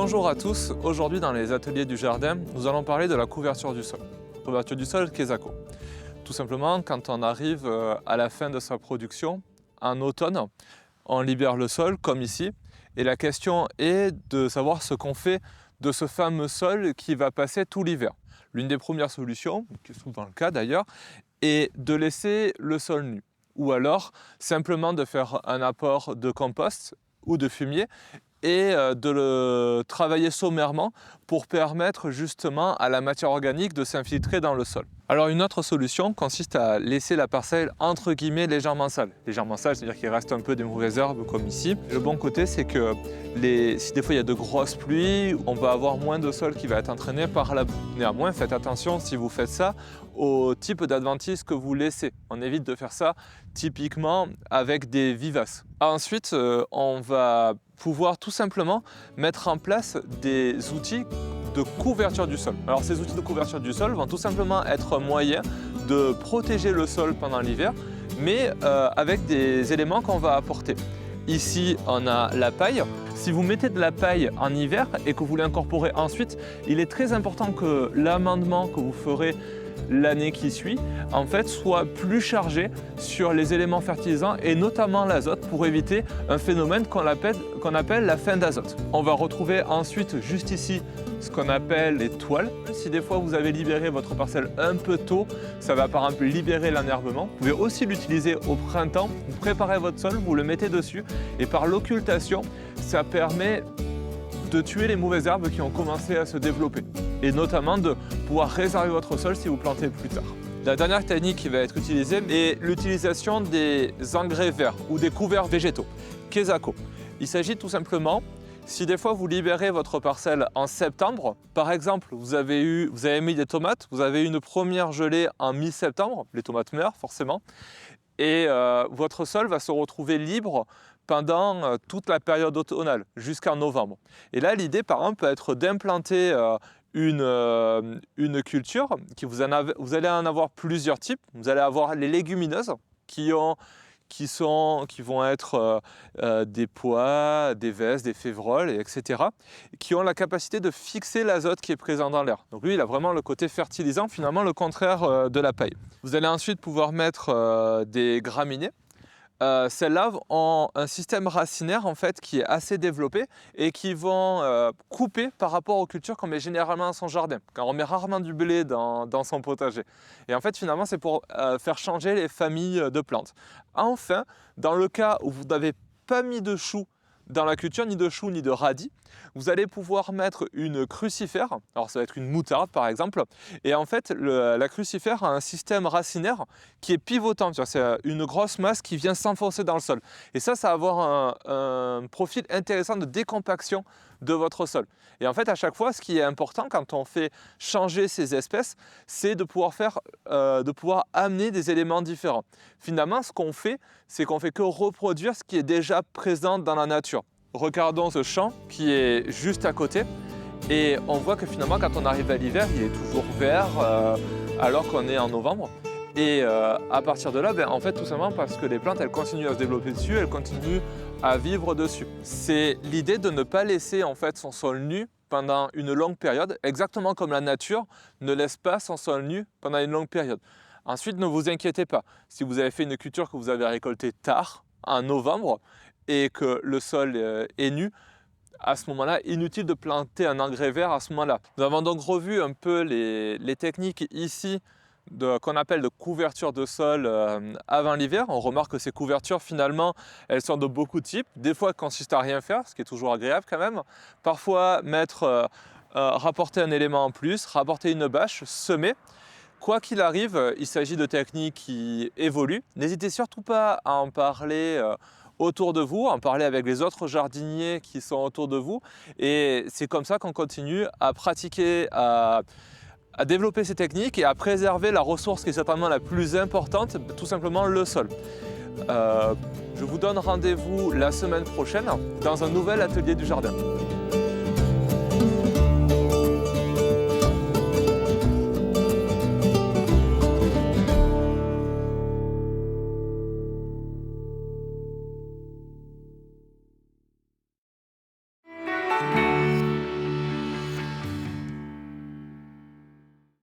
Bonjour à tous, aujourd'hui dans les ateliers du jardin, nous allons parler de la couverture du sol. Couverture du sol Kesako. Tout simplement, quand on arrive à la fin de sa production, en automne, on libère le sol comme ici. Et la question est de savoir ce qu'on fait de ce fameux sol qui va passer tout l'hiver. L'une des premières solutions, qui est souvent le cas d'ailleurs, est de laisser le sol nu. Ou alors simplement de faire un apport de compost ou de fumier et de le travailler sommairement pour permettre justement à la matière organique de s'infiltrer dans le sol. Alors une autre solution consiste à laisser la parcelle entre guillemets légèrement sale. Légèrement sale, c'est-à-dire qu'il reste un peu des mauvaises herbes comme ici. Le bon côté, c'est que si des fois il y a de grosses pluies, on va avoir moins de sol qui va être entraîné par la boue. Néanmoins, faites attention si vous faites ça au type d'adventice que vous laissez. On évite de faire ça typiquement avec des vivaces. Ensuite, on va pouvoir tout simplement mettre en place des outils de couverture du sol. Alors ces outils de couverture du sol vont tout simplement être un moyen de protéger le sol pendant l'hiver, mais avec des éléments qu'on va apporter. Ici, on a la paille. Si vous mettez de la paille en hiver et que vous l'incorporez ensuite, il est très important que l'amendement que vous ferez l'année qui suit, en fait, soit plus chargé sur les éléments fertilisants et notamment l'azote pour éviter un phénomène qu'on appelle la fin d'azote. On va retrouver ensuite juste ici ce qu'on appelle les toiles. Si des fois vous avez libéré votre parcelle un peu tôt, ça va par exemple libérer l'enherbement. Vous pouvez aussi l'utiliser au printemps, vous préparez votre sol, vous le mettez dessus et par l'occultation, ça permet de tuer les mauvaises herbes qui ont commencé à se développer et notamment de pouvoir réserver votre sol si vous plantez plus tard. La dernière technique qui va être utilisée est l'utilisation des engrais verts ou des couverts végétaux, Kesako. Il s'agit tout simplement, si des fois vous libérez votre parcelle en septembre, par exemple vous avez mis des tomates, vous avez eu une première gelée en mi-septembre, les tomates meurent forcément, et votre sol va se retrouver libre pendant toute la période automnale, jusqu'en novembre. Et là, l'idée, par exemple, peut être d'implanter une culture, vous allez en avoir plusieurs types. Vous allez avoir les légumineuses qui vont être des pois, des vesses, des févroles, etc., qui ont la capacité de fixer l'azote qui est présent dans l'air. Donc lui, il a vraiment le côté fertilisant, finalement le contraire de la paille. Vous allez ensuite pouvoir mettre des graminées. Celles-là ont un système racinaire en fait qui est assez développé et qui vont couper par rapport aux cultures qu'on met généralement dans son jardin, car on met rarement du blé dans son potager. Et en fait finalement c'est pour faire changer les familles de plantes. Enfin, dans le cas où vous n'avez pas mis de choux dans la culture, ni de choux ni de radis, vous allez pouvoir mettre une crucifère, alors ça va être une moutarde par exemple, et en fait la crucifère a un système racinaire qui est pivotant, c'est une grosse masse qui vient s'enfoncer dans le sol. Et ça va avoir un profil intéressant de décompaction de votre sol. Et en fait à chaque fois, ce qui est important quand on fait changer ces espèces, c'est de pouvoir amener des éléments différents. Finalement, ce qu'on fait, c'est qu'on fait que reproduire ce qui est déjà présent dans la nature. Regardons ce champ qui est juste à côté et on voit que finalement quand on arrive à l'hiver, il est toujours vert alors qu'on est en novembre. Et à partir de là, en fait tout simplement parce que les plantes elles continuent à se développer dessus, elles continuent à vivre dessus. C'est l'idée de ne pas laisser en fait son sol nu pendant une longue période, exactement comme la nature ne laisse pas son sol nu pendant une longue période. Ensuite, ne vous inquiétez pas, si vous avez fait une culture que vous avez récoltée tard, en novembre, et que le sol est nu, à ce moment-là, inutile de planter un engrais vert à ce moment-là. Nous avons donc revu un peu les techniques ici qu'on appelle de couverture de sol avant l'hiver. On remarque que ces couvertures, finalement, elles sont de beaucoup de types. Des fois, elles consistent à rien faire, ce qui est toujours agréable quand même. Parfois, rapporter un élément en plus, rapporter une bâche, semer. Quoi qu'il arrive, il s'agit de techniques qui évoluent. N'hésitez surtout pas à en parler autour de vous, en parler avec les autres jardiniers qui sont autour de vous. Et c'est comme ça qu'on continue à pratiquer, à développer ces techniques et à préserver la ressource qui est certainement la plus importante, tout simplement le sol. Je vous donne rendez-vous la semaine prochaine dans un nouvel atelier du jardin.